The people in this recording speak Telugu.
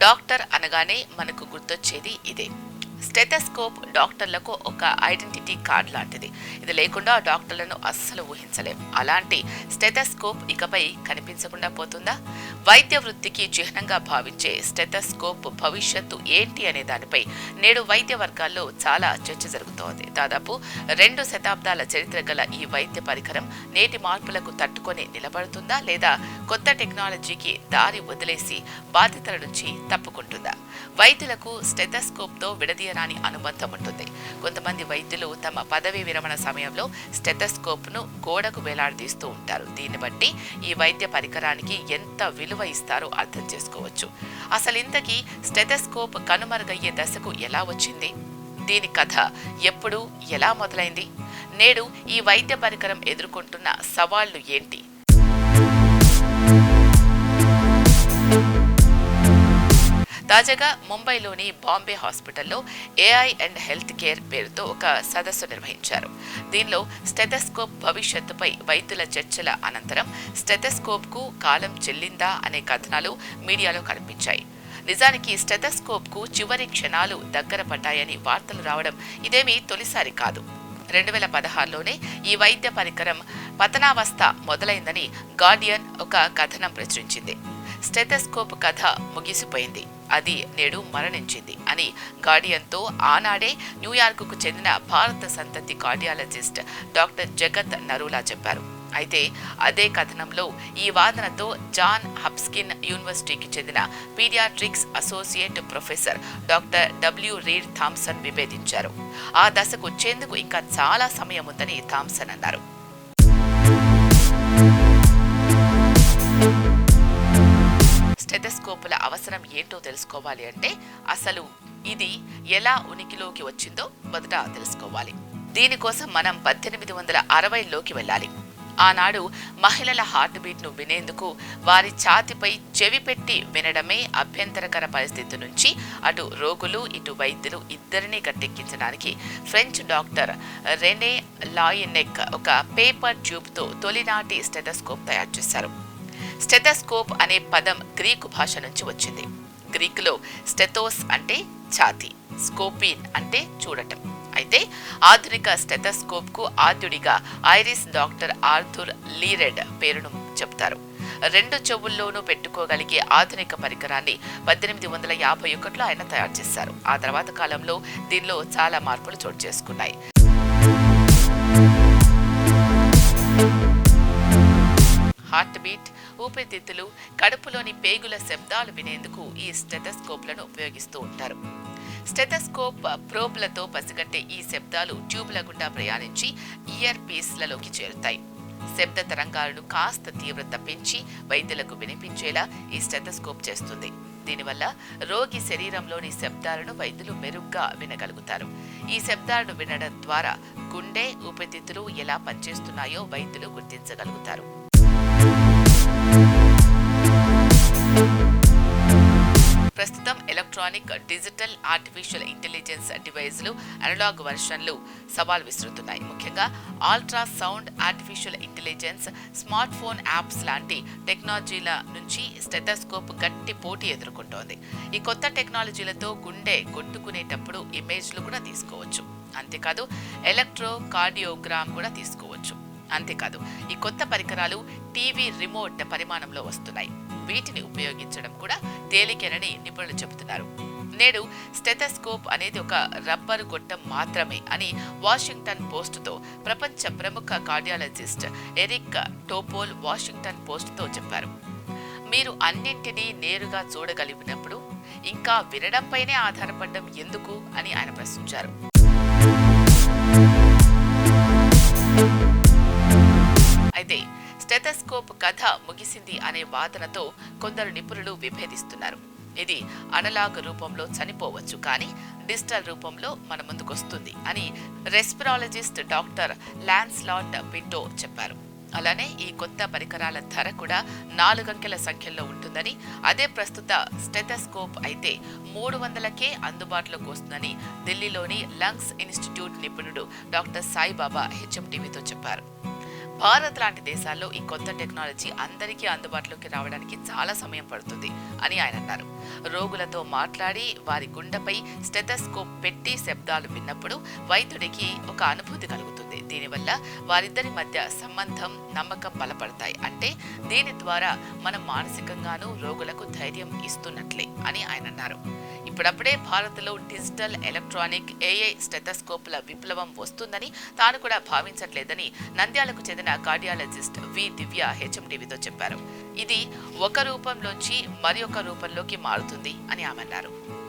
డాక్టర్ అనగానే మనకు గుర్తొచ్చేది ఇదే. స్టెథోస్కోప్ డాక్టర్లకు ఒక ఐడెంటిటీ కార్డ్ లాంటిది. ఇది లేకుండా డాక్టర్లను అస్సలు ఊహించలేం. అలాంటి స్టెథోస్కోప్ ఇకపై కనిపించకుండా పోతుందా? వైద్య వృత్తికి చిహ్నంగా భావించే స్టెథోస్కోప్ భవిష్యత్తు ఏంటి అనే దానిపై నేడు వైద్య వర్గాల్లో చాలా చర్చ జరుగుతోంది. దాదాపు 2 శతాబ్దాల చరిత్ర గల ఈ వైద్య పరికరం నేటి మార్పులకు తట్టుకొని నిలబడుతుందా, లేదా కొత్త టెక్నాలజీకి దారి వదిలేసి బాధ్యతల నుంచి తప్పుకుంటుందా? వైద్యులకు స్టెథోస్కోప్తో విడదీయరాని అనుబంధం ఉంటుంది. కొంతమంది వైద్యులు తమ పదవీ విరమణ సమయంలో స్టెథోస్కోప్ను గోడకు వేలాడదీస్తూ ఉంటారు. దీన్ని బట్టి ఈ వైద్య పరికరానికి ఎంత విలువ ఇస్తారో అర్థం చేసుకోవచ్చు. అసలు ఇంతకీ స్టెథోస్కోప్ కనుమరుగయ్యే దశకు ఎలా వచ్చింది? దీని కథ ఎప్పుడు, ఎలా మొదలైంది? నేడు ఈ వైద్య పరికరం ఎదుర్కొంటున్న సవాళ్లు ఏంటి? తాజాగా ముంబైలోని బాంబే హాస్పిటల్లో ఏఐ అండ్ హెల్త్ కేర్ పేరుతో ఒక సదస్సు నిర్వహించారు. దీనిలో స్టెథోస్కోప్ భవిష్యత్తుపై వైద్యుల చర్చల అనంతరం స్టెథోస్కోప్కు కాలం చెల్లిందా అనే కథనాలు మీడియాలో కనిపించాయి. నిజానికి స్టెథోస్కోప్కు చివరి క్షణాలు దగ్గర పడ్డాయని వార్తలు రావడం ఇదేమీ తొలిసారి కాదు. 2016లోనే ఈ వైద్య పరికరం పతనావస్థ మొదలైందని గార్డియన్ ఒక కథనం ప్రచురించింది. స్టెథోస్కోప్ కథ ముగిసిపోయింది, అది నేడు మరణించింది అని గార్డియన్తో ఆనాడే న్యూయార్కుకు చెందిన భారత సంతతి కార్డియాలజిస్ట్ డాక్టర్ జగత్ నరూలా చెప్పారు. అయితే అదే కథనంలో ఈ వాదనతో జాన్ హప్కిన్స్ యూనివర్సిటీకి చెందిన pediatrics associate professor doctor W Reid Thomson విభేదించారు. ఆ దశకు వచ్చేందుకు ఇంకా చాలా సమయం ఉందని థామ్సన్ అన్నారు. స్టెథోస్కోపుల అవసరం ఏంటో తెలుసుకోవాలి అంటే అసలు ఇది ఎలా ఉనికిలోకి వచ్చిందో మొదట తెలుసుకోవాలి. దీనికోసం మనం 1860లోకి వెళ్ళాలి. ఆనాడు మహిళల హార్ట్ బీట్ను వినేందుకు వారి ఛాతిపై చెవి పెట్టి వినడమే అభ్యంతరకర పరిస్థితి నుంచి అటు రోగులు ఇటు వైద్యులు ఇద్దరినీ గట్టెక్కించడానికి ఫ్రెంచ్ డాక్టర్ రెనే లాయినెక్ ఒక పేపర్ ట్యూబ్తో తొలినాటి స్టెథోస్కోప్ తయారు చేశారు. స్టెథోస్కోప్ అనే పదం గ్రీకు భాష నుంచి వచ్చింది. గ్రీకులో స్టెథోస్ అంటే ఛాతీ, స్కోపిన్ అంటే చూడటం. అయితే ఆధునిక స్టెథోస్కోప్కు ఆద్యుడిగా ఐరిష్ డాక్టర్ ఆర్థర్ లీరెడ్ పేరును చెబుతారు. 2 చెవుల్లోనూ పెట్టుకోగలిగే ఆధునిక పరికరాన్ని 1851లో ఆయన తయారు చేశారు. ఆ తర్వాత కాలంలో దీనిలో చాలా మార్పులు చోటు చేసుకున్నాయి. హార్ట్ బీట్, ఊపిరితిత్తులు, కడుపులోని పేగుల శబ్దాలు వినేందుకు ఈ స్టెథోస్కోప్లను ఉపయోగిస్తూ ఉంటారు. స్టెథోస్కోప్ ప్రోబ్లతో పసిగట్టే ఈ శబ్దాలు ట్యూబ్ల గుండా ప్రయాణించి ఇయర్ పీస్లలోకి చేరుతాయి. శబ్ద తరంగాలను కాస్త తీవ్రత పెంచి వైద్యులకు వినిపించేలా ఈ స్టెథోస్కోప్ చేస్తుంది. దీనివల్ల రోగి శరీరంలోని శబ్దాలను వైద్యులు మెరుగ్గా వినగలుగుతారు. ఈ శబ్దాలను వినడం ద్వారా గుండె, ఊపిరితిత్తులు ఎలా పనిచేస్తున్నాయో వైద్యులు గుర్తించగలుగుతారు. ప్రస్తుతం ఎలక్ట్రానిక్, డిజిటల్, ఆర్టిఫిషియల్ ఇంటెలిజెన్స్ డివైజ్లు అనలాగ్ వర్షన్లు సవాల్ విసురుతున్నాయి. ముఖ్యంగా ultrasound, artificial intelligence, smart phone apps లాంటి టెక్నాలజీల నుంచి స్టెథోస్కోప్ గట్టి పోటీ ఎదుర్కొంటోంది. ఈ కొత్త టెక్నాలజీలతో గుండె కొట్టుకునేటప్పుడు ఇమేజ్లు కూడా తీసుకోవచ్చు. అంతేకాదు ఎలక్ట్రోకార్డియోగ్రామ్ కూడా తీసుకోవచ్చు. అంతేకాదు ఈ కొత్త పరికరాలు టీవీ రిమోట్ పరిమాణంలో వస్తున్నాయి. వీటిని ఉపయోగించడం కూడా తేలికేనని నిపుణులు చెబుతున్నారు. నేడు స్టెథోస్కోప్ అనేది ఒక రబ్బరు గొట్టం మాత్రమే అని వాషింగ్టన్ పోస్టుతో ప్రపంచ ప్రముఖ కార్డియాలజిస్ట్ ఎరిక్ టోపోల్ వాషింగ్టన్ పోస్టుతో చెప్పారు. మీరు అన్నింటినీ నేరుగా చూడగలిగినప్పుడు ఇంకా వినడంపైనే ఆధారపడడం ఎందుకు అని ఆయన ప్రశ్నించారు. అయితే స్టెథోస్కోప్ కథ ముగిసింది అనే వాదనతో కొందరు నిపుణులు విభేదిస్తున్నారు. ఇది అనలాగ్ రూపంలో చనిపోవచ్చు, కానీ డిజిటల్ రూపంలో మన ముందుకొస్తుంది అని రెస్పిరాలజిస్ట్ డాక్టర్ లాన్స్లాట్ పిటో చెప్పారు. అలానే ఈ కొత్త పరికరాల ధర కూడా 4 అంకెల సంఖ్యలో ఉంటుందని, అదే ప్రస్తుత స్టెథోస్కోప్ అయితే 300కే అందుబాటులోకి వస్తుందని ఢిల్లీలోని లంగ్స్ ఇన్స్టిట్యూట్ నిపుణుడు డాక్టర్ సాయిబాబా హెచ్ఎంటీవీతో చెప్పారు. భారత్ లాంటి దేశాల్లో ఈ కొత్త టెక్నాలజీ అందరికీ అందుబాటులోకి రావడానికి చాలా సమయం పడుతుంది అని ఆయన అన్నారు. రోగులతో మాట్లాడి వారి గుండెపై స్టెథోస్కోప్ పెట్టి శబ్దాలు విన్నప్పుడు వైద్యుడికి ఒక అనుభూతి కలుగుతుంది. దీనివల్ల వారిద్దరి మధ్య సంబంధం, నమ్మకం బలపడతాయి. అంటే దీని ద్వారా మనం మానసికంగానూ రోగులకు ధైర్యం ఇస్తున్నట్లే అని ఆయన అన్నారు. ఇప్పుడప్పుడే భారత్లో డిజిటల్, ఎలక్ట్రానిక్, ఏఐ స్టెథోస్కోప్ల విప్లవం వస్తుందని తాను కూడా భావించట్లేదని నంద్యాలకు చెందిన కార్డియాలజిస్ట్ వి దివ్య హెచ్ఎండివితో చెప్పారు. ఇది ఒక రూపంలోంచి మరి ఒక రూపంలోకి మారుతుంది అని ఆమె అన్నారు.